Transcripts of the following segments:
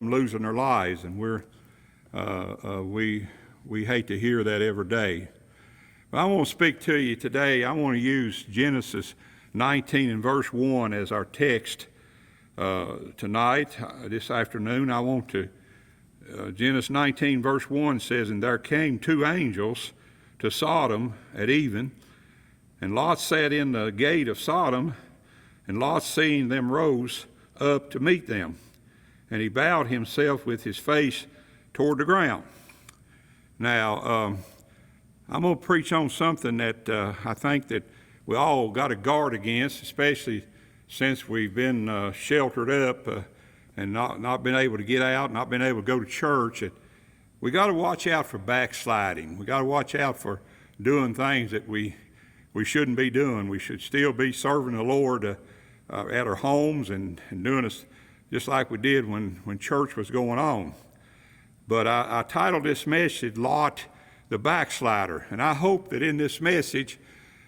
losing their lives, and we hate to hear that every day. But I want to speak to you today. I want to use Genesis 19 and verse 1 as our text tonight, this afternoon. I want to, Genesis 19 verse 1 says, "And there came two angels to Sodom at even, and Lot sat in the gate of Sodom, and Lot, seeing them, rose up to meet them. And he bowed himself with his face toward the ground." Now, I'm going to preach on something that I think that we all got to guard against, especially since we've been sheltered up and not been able to get out, not been able to go to church. We got to watch out for backsliding. We got to watch out for doing things that we shouldn't be doing. We should still be serving the Lord at our homes and doing us just like we did when church was going on. But I titled this message, "Lot the Backslider." And I hope that in this message,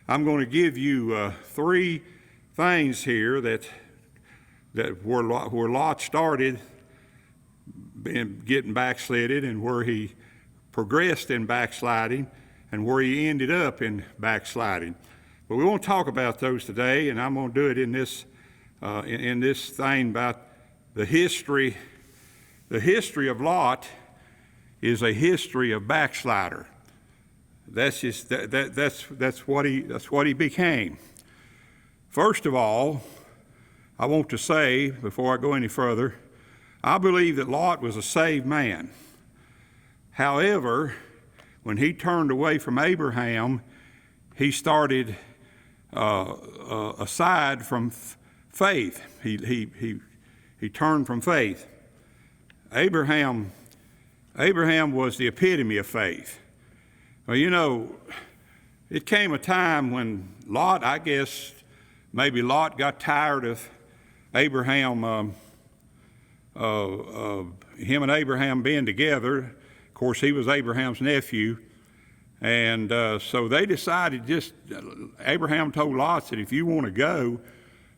I'm going to give you three things here that where Lot started getting backslided, and where he progressed in backsliding, and where he ended up in backsliding. But we won't talk about those today, and I'm going to do it in this thing about the history. The history of Lot is a history of backslider. That's just that's what he became. First of all, I want to say, before I go any further, I believe that Lot was a saved man. However, when he turned away from Abraham, he started aside from faith. He turned from faith. Abraham was the epitome of faith. Well, you know, it came a time when Lot, I guess, maybe Lot got tired of Abraham, him and Abraham being together. Of course, he was Abraham's nephew. And so they decided Abraham told Lot that if you want to go,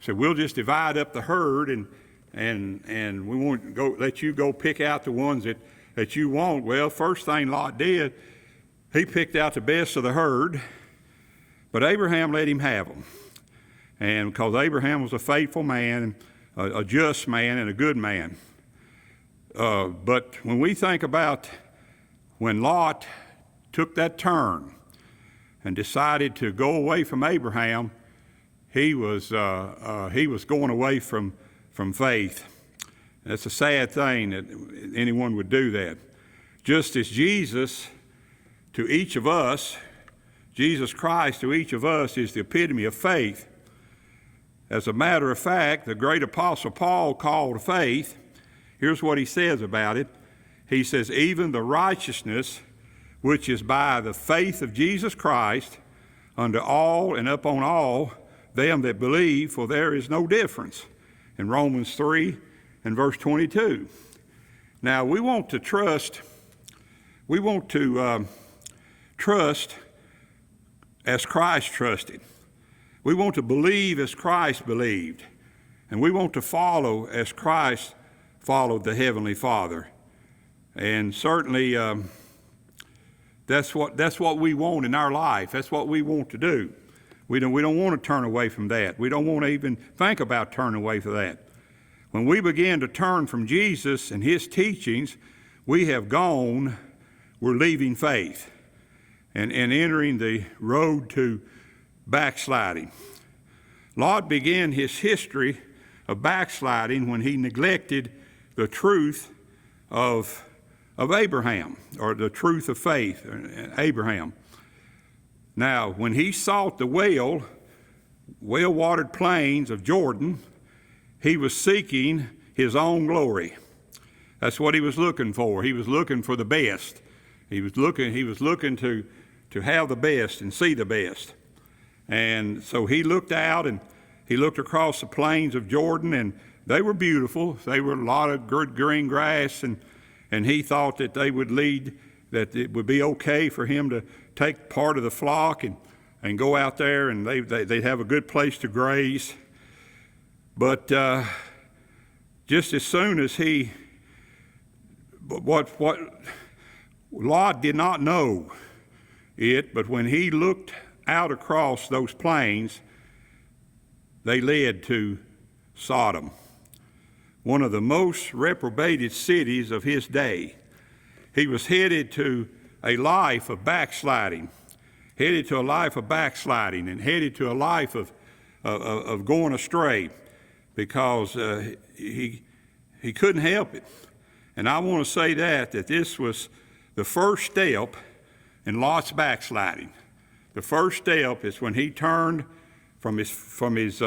said, we'll just divide up the herd and we won't let you go pick out the ones that you want. Well, first thing Lot did, he picked out the best of the herd, but Abraham let him have them. And because Abraham was a faithful man, a just man, and a good man. But when we think about when Lot took that turn and decided to go away from Abraham, he was going away from faith. That's a sad thing that anyone would do that. Just as Jesus Christ to each of us is the epitome of faith. As a matter of fact, the great apostle Paul called faith, here's what he says about it. He says, "Even the righteousness which is by the faith of Jesus Christ unto all and upon all them that believe, for there is no difference," in Romans 3 and verse 22. Now, we want to trust as Christ trusted. We want to believe as Christ believed. And we want to follow as Christ followed the Heavenly Father. And certainly that's what we want in our life. That's what we want to do. We don't want to turn away from that. We don't want to even think about turning away from that. When we begin to turn from Jesus and his teachings, we're leaving faith and entering the road to backsliding. Lot began his history of backsliding when he neglected the truth of Abraham, or the truth of faith, Abraham. Now, when he sought the well-watered plains of Jordan, he was seeking his own glory. That's what he was looking for. He was looking for the best. He was looking to have the best and see the best. And so he looked out and he looked across the plains of Jordan, and they were beautiful. They were a lot of good green grass, and he thought that that it would be okay for him to take part of the flock and go out there, and they'd have a good place to graze. But just as soon as he what Lot did not know it, but when he looked out across those plains, they led to Sodom, one of the most reprobated cities of his day. He was headed to a life of backsliding, and headed to a life of going astray because he couldn't help it. And I want to say that this was the first step in Lot's backsliding. The first step is when he turned from his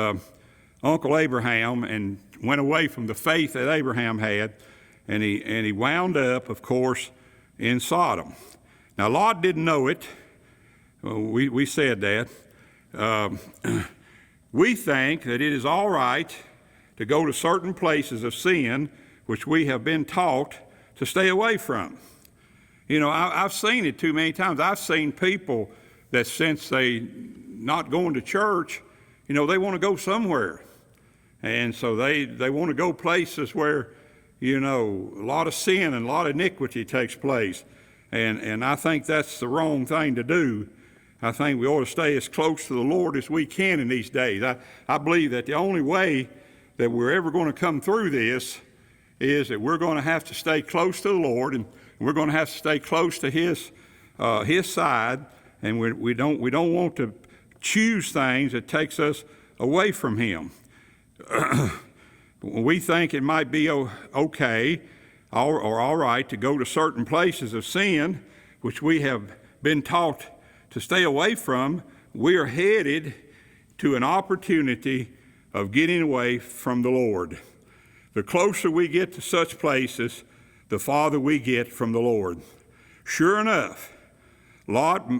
Uncle Abraham and went away from the faith that Abraham had, and he wound up, of course, in Sodom. Now, Lot didn't know it. We said that. We think that it is all right to go to certain places of sin which we have been taught to stay away from. You know, I've seen it too many times. I've seen people that since they not going to church, you know, they want to go somewhere. And so they want to go places where, you know, a lot of sin and a lot of iniquity takes place. And I think that's the wrong thing to do. I think we ought to stay as close to the Lord as we can in these days. I believe that the only way that we're ever going to come through this is that we're going to have to stay close to the Lord, and we're going to have to stay close to His side, and we don't want to choose things that takes us away from Him. We think it might be okay or all right to go to certain places of sin, which we have been taught to stay away from. We are headed to an opportunity of getting away from the Lord. The closer we get to such places, the farther we get from the Lord. Sure enough, Lot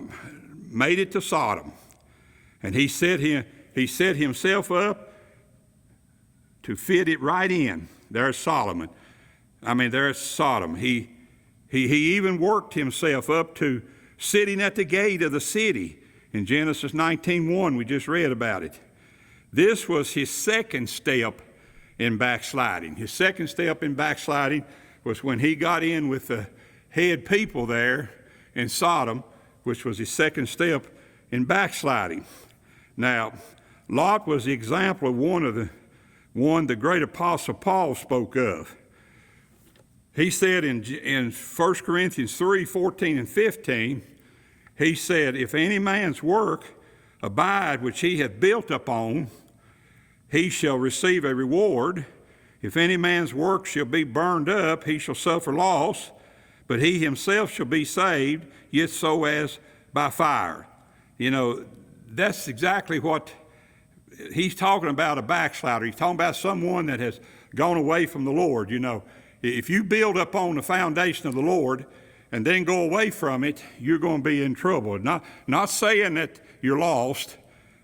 made it to Sodom, and he set himself up to fit it right in. There's Sodom. He even worked himself up to sitting at the gate of the city. In Genesis 19:1, we just read about it. This was his second step in backsliding. His second step in backsliding was when he got in with the head people there in Sodom, which was his second step in backsliding. Now, Lot was the example of one the great apostle Paul spoke of. He said in 1 Corinthians 3:14 and 15, he said, if any man's work abide which he hath built upon, he shall receive a reward. If any man's work shall be burned up, he shall suffer loss, but he himself shall be saved, yet so as by fire. You know, that's exactly what he's talking about, a backslider. He's talking about someone that has gone away from the Lord. You know, if you build up on the foundation of the Lord and then go away from it, you're going to be in trouble. Not saying that you're lost,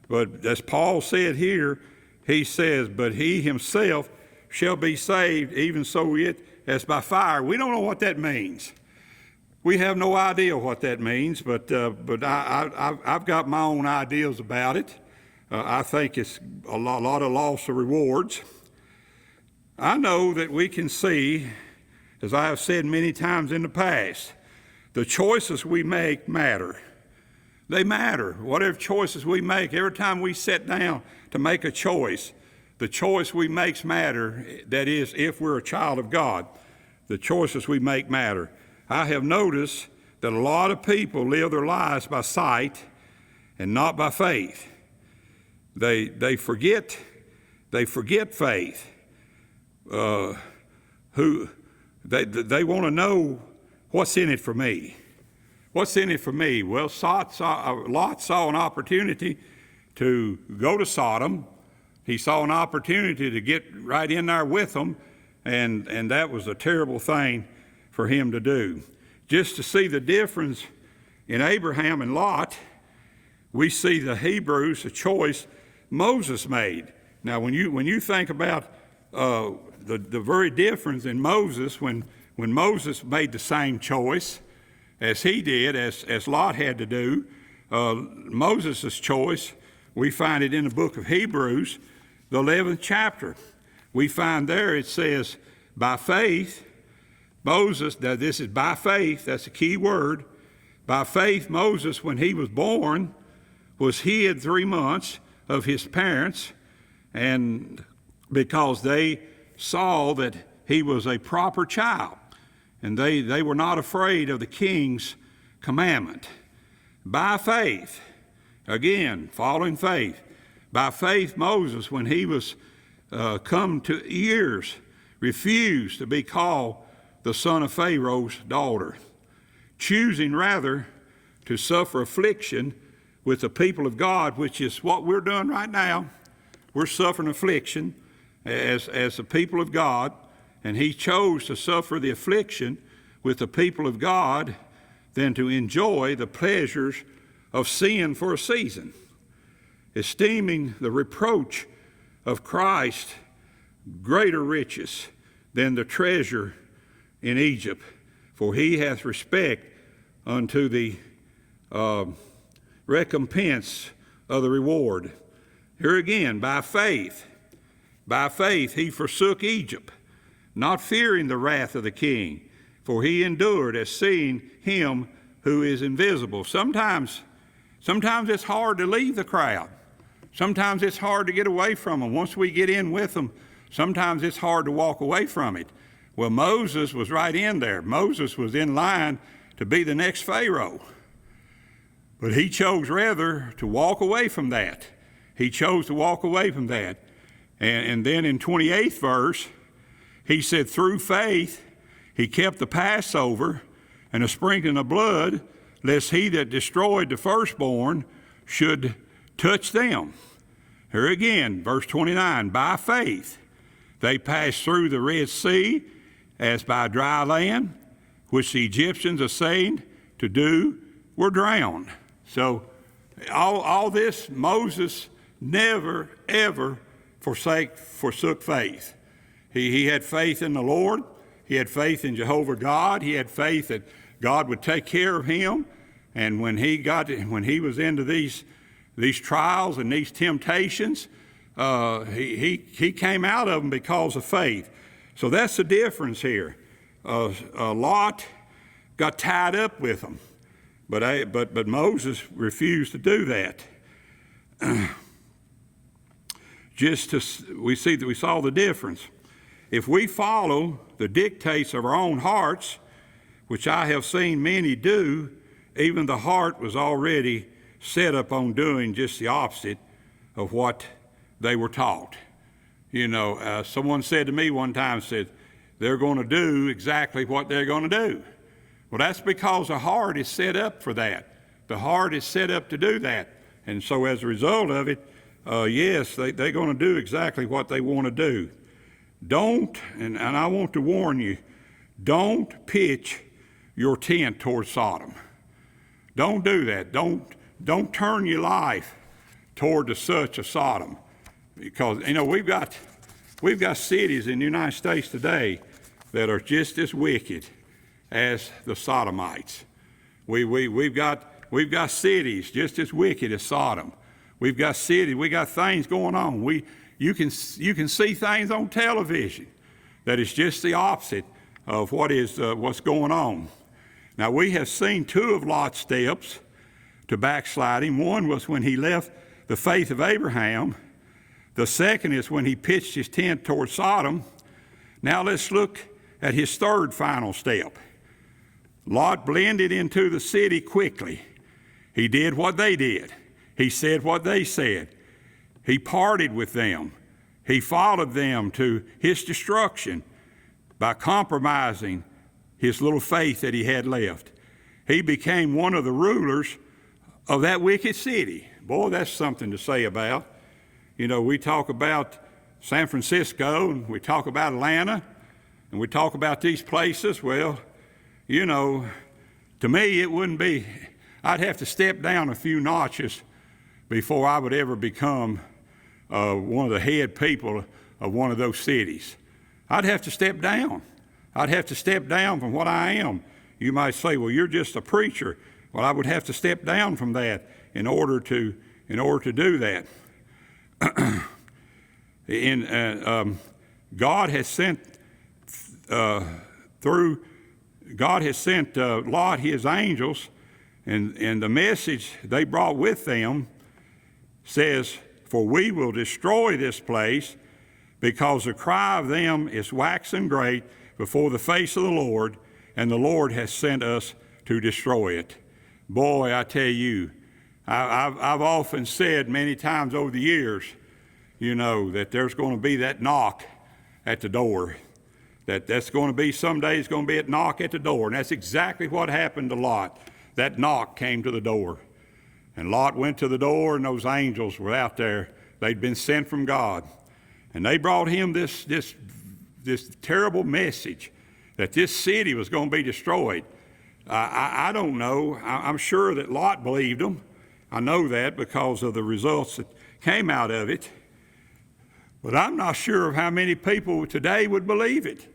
but as Paul said here, he says, but he himself shall be saved, even so it as by fire. We don't know what that means. We have no idea what that means, but I've got my own ideas about it. I think it's a lot of loss of rewards. I know that we can see, as I have said many times in the past, the choices we make matter. They matter. Whatever choices we make, every time we sit down to make a choice, the choice we make matter. That is, if we're a child of God, the choices we make matter. I have noticed that a lot of people live their lives by sight and not by faith. They forget faith. They want to know what's in it for me. What's in it for me? Well, Lot saw an opportunity to go to Sodom. He saw an opportunity to get right in there with them, and that was a terrible thing for him to do. Just to see the difference in Abraham and Lot, we see the Hebrews, a choice Moses made. Now, when you think about the very difference in Moses, when Moses made the same choice as he did, as Lot had to do, Moses' choice, we find it in the book of Hebrews, the 11th chapter. We find there it says, by faith, Moses, now this is by faith, that's a key word. By faith, Moses, when he was born, was hid 3 months of his parents, and because they saw that he was a proper child, and they were not afraid of the king's commandment. By faith, again, following faith, by faith, Moses, when he was come to years, refused to be called the son of Pharaoh's daughter, choosing rather to suffer affliction with the people of God, which is what we're doing right now. We're suffering affliction as the people of God, and he chose to suffer the affliction with the people of God than to enjoy the pleasures of sin for a season, esteeming the reproach of Christ greater riches than the treasure in Egypt, for he hath respect unto the recompense of the reward. Here again, by faith he forsook Egypt, not fearing the wrath of the king, for he endured as seeing him who is invisible. Sometimes it's hard to leave the crowd. Sometimes it's hard to get away from them. Once we get in with them, sometimes it's hard to walk away from it. Well, Moses was right in there. Moses was in line to be the next Pharaoh. But he chose rather to walk away from that. He chose to walk away from that. And then in 28th verse, he said, through faith he kept the Passover and the sprinkling of blood, lest he that destroyed the firstborn should touch them. Here again, verse 29, by faith they passed through the Red Sea as by dry land, which the Egyptians assaying to do were drowned. So all this, Moses never, ever forsook faith. He had faith in the Lord. He had faith in Jehovah God. He had faith that God would take care of him. And when he was into these trials and these temptations, he came out of them because of faith. So that's the difference here. Lot got tied up with them, but Moses refused to do that. We saw the difference. If we follow the dictates of our own hearts, which I have seen many do, even the heart was already set up on doing just the opposite of what they were taught. You know, someone said to me one time, said, they're going to do exactly what they're going to do. Well, that's because the heart is set up for that. The heart is set up to do that. And so as a result of it, yes, they're going to do exactly what they want to do. Don't, and I want to warn you, don't pitch your tent towards Sodom. Don't do that. Don't turn your life toward the such of Sodom. Because, you know, we've got cities in the United States today that are just as wicked as the Sodomites. We've got cities just as wicked as Sodom. We've got things going on. You can see things on television that is just the opposite of what's going on. Now, we have seen two of Lot's steps to backsliding. One was when he left the faith of Abraham. The second is when he pitched his tent toward Sodom. Now let's look at his third final step. Lot blended into the city quickly. He did what they did. He said what they said. He partied with them. He followed them to his destruction by compromising his little faith that he had left. He became one of the rulers of that wicked city. Boy, that's something to say about. You know, we talk about San Francisco, and we talk about Atlanta, and we talk about these places. Well, you know, to me it wouldn't be, I'd have to step down a few notches before I would ever become one of the head people of one of those cities. I'd have to step down. I'd have to step down from what I am. You might say, well, you're just a preacher. Well, I would have to step down from that in order to do that. God has sent through God has sent Lot his angels, and the message they brought with them says, "For we will destroy this place, because the cry of them is waxen great before the face of the Lord, and the Lord has sent us to destroy it." Boy, I tell you, I've often said many times over the years, that there's going to be that knock at the door. That's going to be, someday it's going to be a knock at the door. And that's exactly what happened to Lot. That knock came to the door. And Lot went to the door, and those angels were out there. They'd been sent from God. And they brought him this terrible message that this city was going to be destroyed. I don't know. I'm sure that Lot believed them. I know that because of the results that came out of it. But I'm not sure of how many people today would believe it.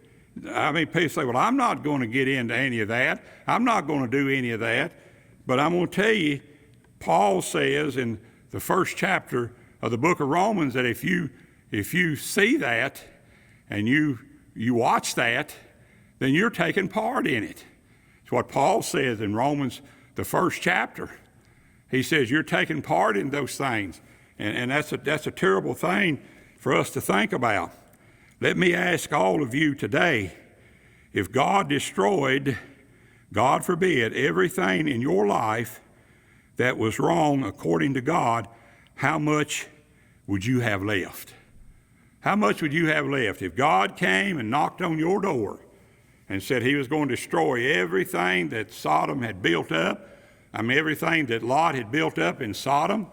I mean, people say, well, I'm not going to get into any of that. I'm not going to do any of that. But I'm going to tell you, Paul says in the first chapter of the book of Romans that if you see that and you watch that, then you're taking part in it. It's what Paul says in Romans, the first chapter. He says you're taking part in those things. And that's a terrible thing for us to think about. Let me ask all of you today, if God destroyed, God forbid, everything in your life that was wrong according to God, how much would you have left? How much would you have left? If God came and knocked on your door and said he was going to destroy everything that Sodom had built up, everything that Lot had built up in Sodom,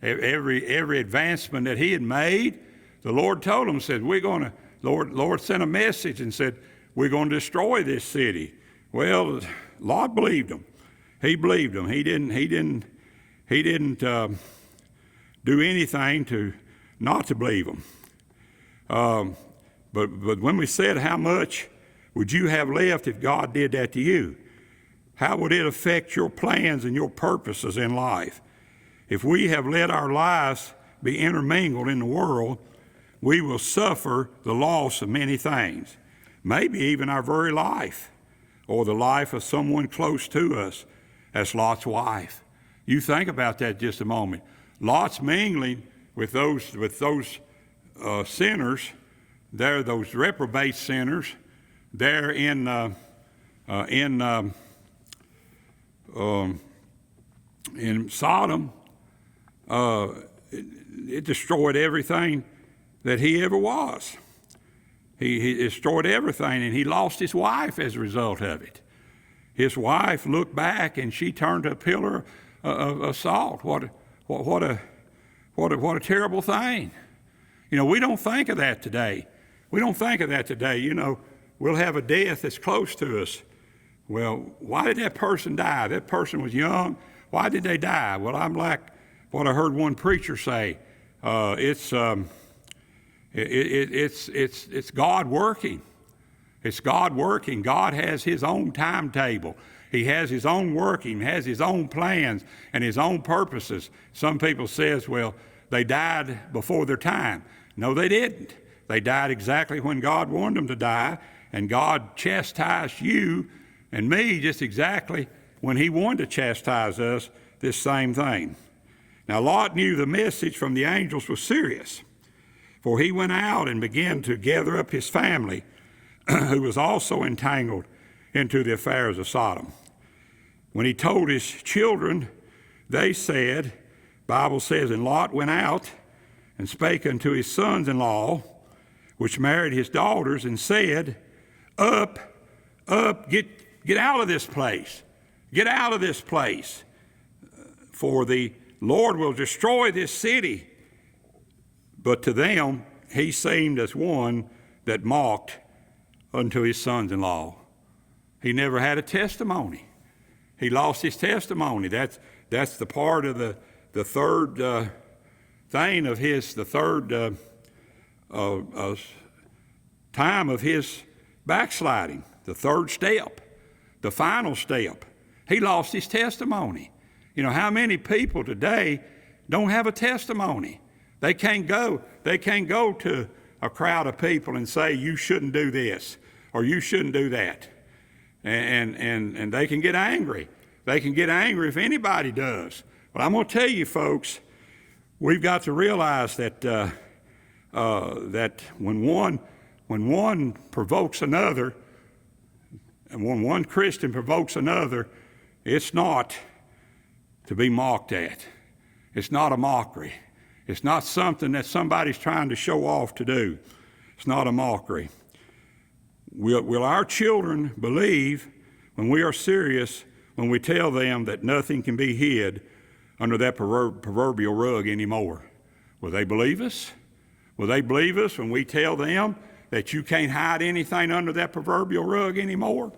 every advancement that he had made, the Lord told him, said, Lord sent a message and said, we're going to destroy this city. Well, Lot believed him. He believed him. He didn't do anything to not to believe him. But when we said how much would you have left if God did that to you, how would it affect your plans and your purposes in life? If we have let our lives be intermingled in the world, we will suffer the loss of many things, maybe even our very life, or the life of someone close to us. That's Lot's wife. You think about that just a moment. Lot's mingling with those sinners. They're those reprobate sinners. They're in Sodom. It destroyed everything that he ever was. He destroyed everything, and he lost his wife as a result of it. His wife looked back, and she turned to a pillar of salt. What a terrible thing. We don't think of that today. We don't think of that today. We'll have a death that's close to us. Well, why did that person die? That person was young. Why did they die? Well, I'm like what I heard one preacher say. It's God working. It's God working. God has his own timetable. He has his own working, has his own plans and his own purposes. Some people says, well, they died before their time. No, they didn't. They died exactly when God wanted them to die, and God chastised you and me just exactly when he wanted to chastise us, this same thing. Now, Lot knew the message from the angels was serious, for he went out and began to gather up his family, who was also entangled into the affairs of Sodom. When he told his children, they said, Bible says, and Lot went out and spake unto his sons-in-law, which married his daughters, and said, Up, get out of this place. Get out of this place. For the Lord will destroy this city. But to them he seemed as one that mocked unto his sons-in-law. He never had a testimony. He lost his testimony. That's the part of the third thing of his, the third time of his backsliding, the third step, the final step. He lost his testimony. How many people today don't have a testimony? They can't go to a crowd of people and say, you shouldn't do this or you shouldn't do that. and they can get angry. They can get angry if anybody does. But I'm going to tell you, folks, we've got to realize that that when one provokes another, and when one Christian provokes another, it's not to be mocked at. It's not a mockery. It's not something that somebody's trying to show off to do. It's not a mockery. Will our children believe when we are serious, when we tell them that nothing can be hid under that proverbial rug anymore? Will they believe us? Will they believe us when we tell them that you can't hide anything under that proverbial rug anymore?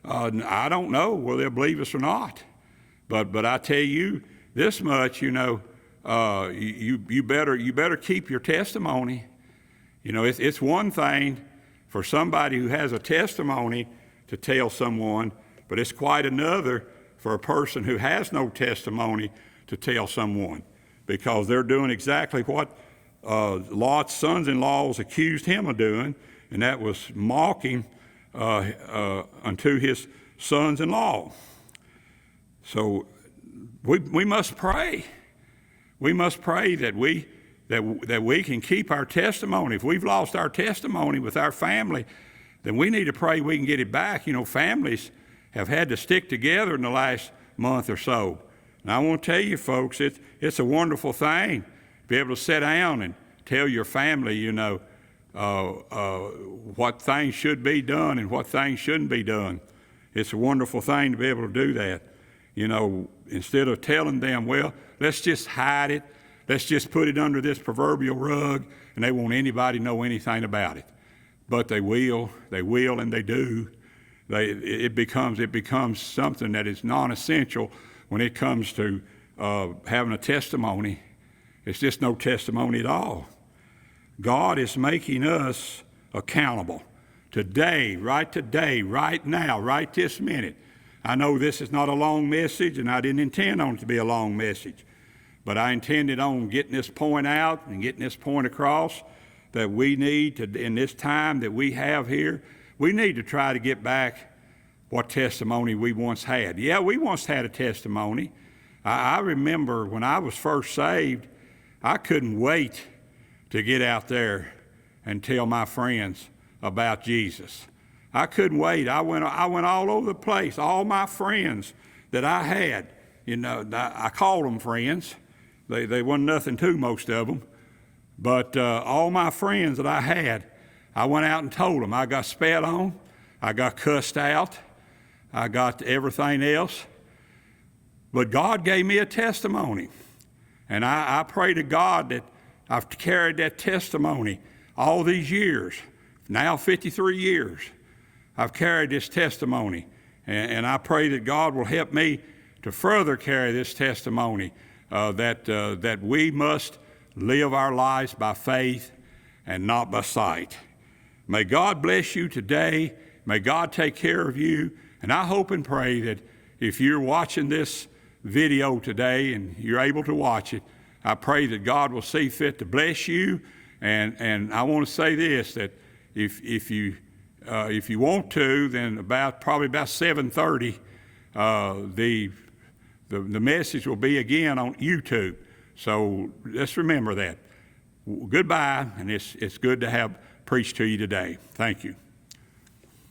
I don't know whether they'll believe us or not. But I tell you this much, you better keep your testimony. It's one thing for somebody who has a testimony to tell someone, but it's quite another for a person who has no testimony to tell someone, because they're doing exactly what Lot's sons-in-laws accused him of doing, and that was mocking unto his sons-in-law. So we must pray. We must pray that we can keep our testimony. If we've lost our testimony with our family, then we need to pray we can get it back. Families have had to stick together in the last month or so. And I want to tell you, folks, it's a wonderful thing to be able to sit down and tell your family, what things should be done and what things shouldn't be done. It's a wonderful thing to be able to do that. Instead of telling them, well, let's just hide it. Let's just put it under this proverbial rug, and they won't anybody know anything about it. But they will, and they do. It becomes something that is non-essential when it comes to having a testimony. It's just no testimony at all. God is making us accountable today, right now, right this minute. I know this is not a long message, and I didn't intend on it to be a long message, but I intended on getting this point out and getting this point across that we need to, in this time that we have here, we need to try to get back what testimony we once had. Yeah, we once had a testimony. I remember when I was first saved, I couldn't wait to get out there and tell my friends about Jesus. I couldn't wait. I went all over the place. All my friends that I had, I called them friends. They wasn't nothing to most of them. But all my friends that I had, I went out and told them. I got spat on. I got cussed out. I got everything else. But God gave me a testimony. And I pray to God that I've carried that testimony all these years, now 53 years. I've carried this testimony, and I pray that God will help me to further carry this testimony, that we must live our lives by faith and not by sight. May God bless you today. May God take care of you. And I hope and pray that if you're watching this video today and you're able to watch it, I pray that God will see fit to bless you. And I want to say this, that if you want to, then probably about 7:30, the message will be again on YouTube. So let's remember that. Goodbye, and it's good to have preached to you today. Thank you.